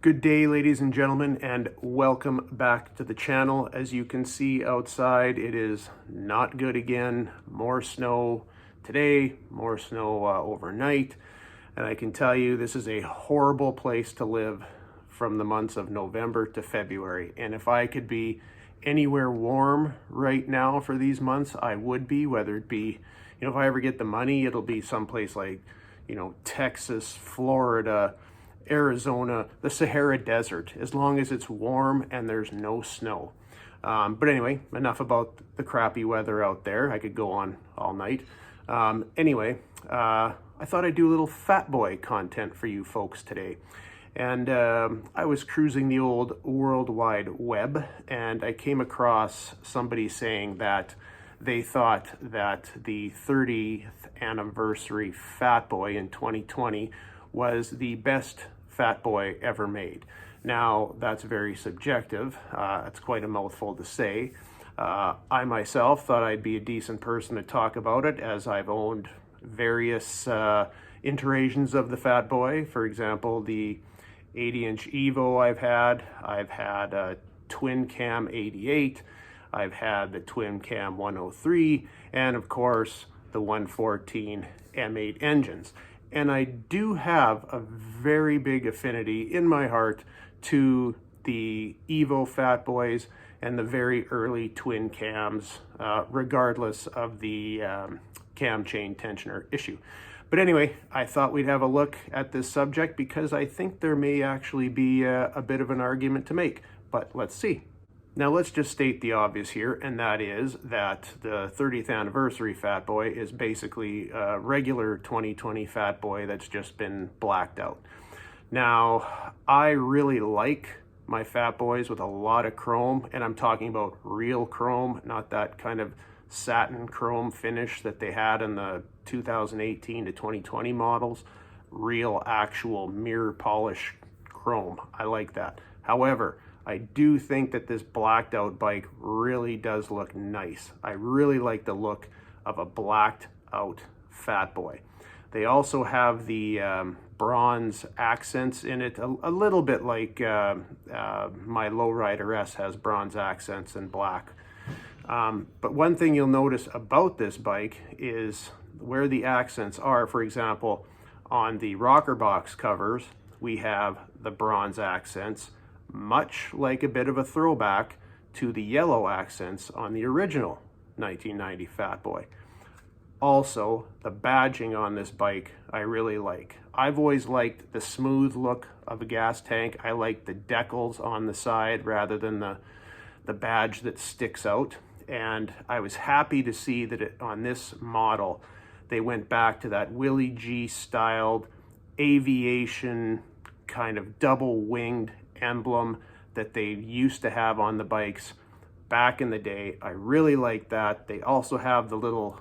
Good day, ladies and gentlemen, and welcome back to the channel. As you can see outside, it is not good again. More snow today, more snow overnight, and I can tell you this is a horrible place to live from the months of November to February. And if I could be anywhere warm right now for these months, I would be, whether it be, if I ever get the money, it'll be someplace like, Texas, Florida, Arizona, the Sahara Desert, as long as it's warm and there's no snow. But anyway, enough about the crappy weather out there. I could go on all night. Anyway, I thought I'd do a little Fatboy content for you folks today. And I was cruising the old World Wide Web, and I came across somebody saying that they thought that the 30th Anniversary Fatboy in 2020 was the best Fatboy ever made. Now, that's very subjective. It's quite a mouthful to say. I myself thought I'd be a decent person to talk about it, as I've owned various iterations of the Fatboy. For example, the 80-inch Evo I've had a twin cam 88, I've had the twin cam 103, and of course the 114 M8 engines. And I do have a very big affinity in my heart to the Evo Fatboys and the very early twin cams, regardless of the cam chain tensioner issue. But anyway, I thought we'd have a look at this subject because I think there may actually be a bit of an argument to make, but let's see. Now let's just state the obvious here, and that is that the 30th Anniversary Fatboy is basically a regular 2020 Fatboy that's just been blacked out. Now, I really like my Fatboys with a lot of chrome, and I'm talking about real chrome, not that kind of satin chrome finish that they had in the 2018 to 2020 models. Real, actual mirror polish chrome. I like that. However, I do think that this blacked out bike really does look nice. I really like the look of a blacked out Fatboy. They also have the bronze accents in it, a little bit like my Lowrider S has bronze accents in black. But one thing you'll notice about this bike is where the accents are. For example, on the rocker box covers, we have the bronze accents, much like a bit of a throwback to the yellow accents on the original 1990 Fatboy. Also, the badging on this bike I really like. I've always liked the smooth look of a gas tank. I like the decals on the side rather than the badge that sticks out. And I was happy to see that on this model, they went back to that Willie G styled aviation kind of double-winged emblem that they used to have on the bikes back in the day. I really like that. They also have the little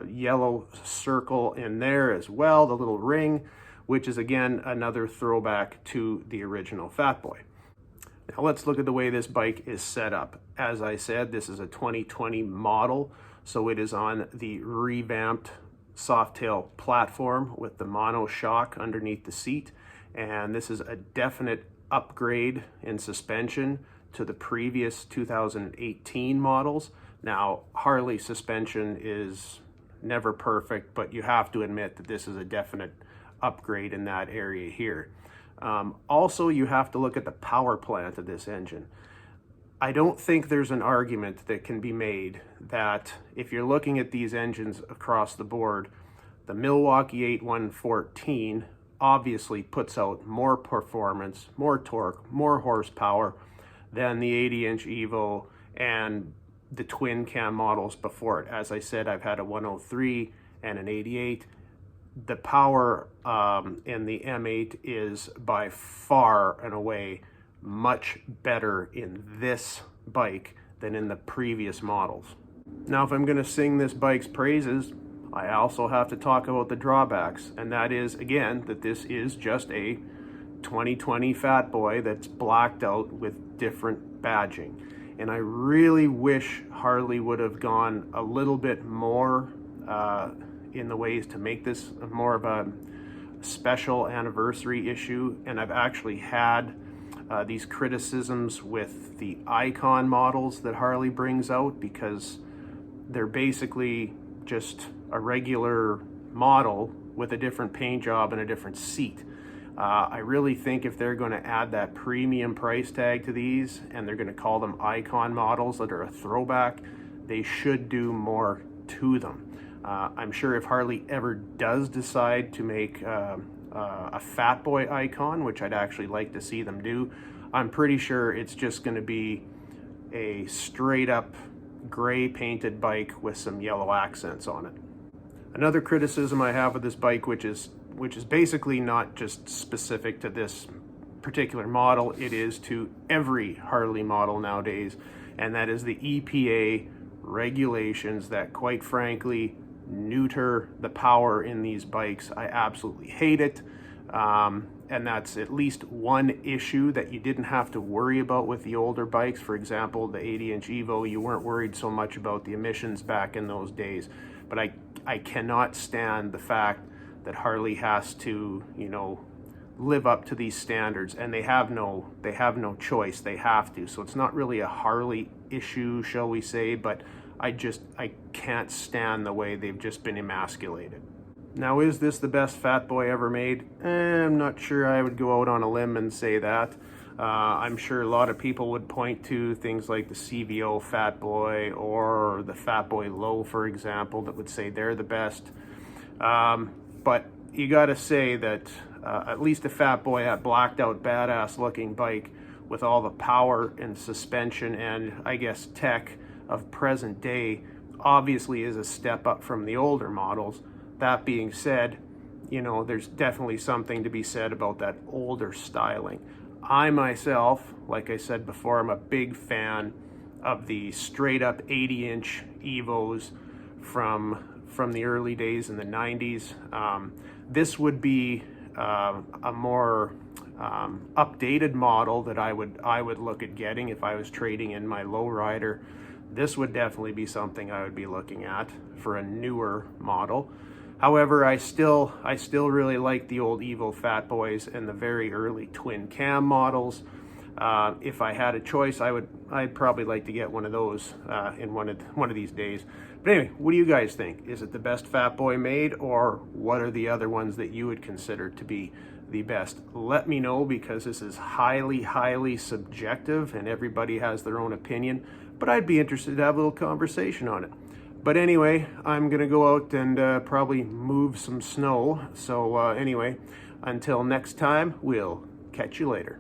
yellow circle in there as well, the little ring, which is again another throwback to the original Fatboy. Now let's look at the way this bike is set up. As I said, this is a 2020 model, so it is on the revamped Softail platform with the mono shock underneath the seat, and this is a definite upgrade in suspension to the previous 2018 models. Now, Harley suspension is never perfect, but you have to admit that this is a definite upgrade in that area here. Also, you have to look at the power plant of this engine. I don't think there's an argument that can be made that if you're looking at these engines across the board, the Milwaukee 8114 obviously puts out more performance, more torque, more horsepower than the 80-inch Evo and the twin cam models before it. As I said, I've had a 103 and an 88. The power in the M8 is by far and away much better in this bike than in the previous models. Now, if I'm going to sing this bike's praises, I also have to talk about the drawbacks, and that is, again, that this is just a 2020 Fatboy that's blacked out with different badging. And I really wish Harley would have gone a little bit more in the ways to make this more of a special anniversary issue. And I've actually had these criticisms with the Icon models that Harley brings out, because they're basically just a regular model with a different paint job and a different seat. I really think if they're going to add that premium price tag to these, and they're going to call them Icon models that are a throwback, they should do more to them. I'm sure if Harley ever does decide to make a Fatboy Icon, which I'd actually like to see them do, I'm pretty sure it's just going to be a straight up gray painted bike with some yellow accents on it. Another criticism I have of this bike, which is basically not just specific to this particular model, it is to every Harley model nowadays, and that is the EPA regulations that, quite frankly, neuter the power in these bikes. I absolutely hate it. And that's at least one issue that you didn't have to worry about with the older bikes. For example, the 80-inch Evo, you weren't worried so much about the emissions back in those days. But I cannot stand the fact that Harley has to, live up to these standards, and they have no choice. They have to. So it's not really a Harley issue, shall we say, but I can't stand the way they've just been emasculated. Now, is this the best Fatboy ever made? I'm not sure I would go out on a limb and say that. I'm sure a lot of people would point to things like the CVO Fatboy or the Fatboy Low, for example, that would say they're the best. But you got to say that at least a Fatboy, that blacked out badass looking bike with all the power and suspension and, I guess, tech of present day, obviously is a step up from the older models. That being said, there's definitely something to be said about that older styling. I myself, like I said before, I'm a big fan of the straight up 80-inch Evos from the early days in the 90s. This would be a more updated model that I would look at getting if I was trading in my lowrider. This would definitely be something I would be looking at for a newer model. However, I still really like the old Evo Fatboys and the very early twin cam models. If I had a choice, I'd probably like to get one of those in one of these days. But anyway, what do you guys think? Is it the best Fatboy made, or what are the other ones that you would consider to be the best? Let me know, because this is highly subjective and everybody has their own opinion, but I'd be interested to have a little conversation on it. But anyway, I'm gonna go out and probably move some snow. So anyway, until next time, we'll catch you later.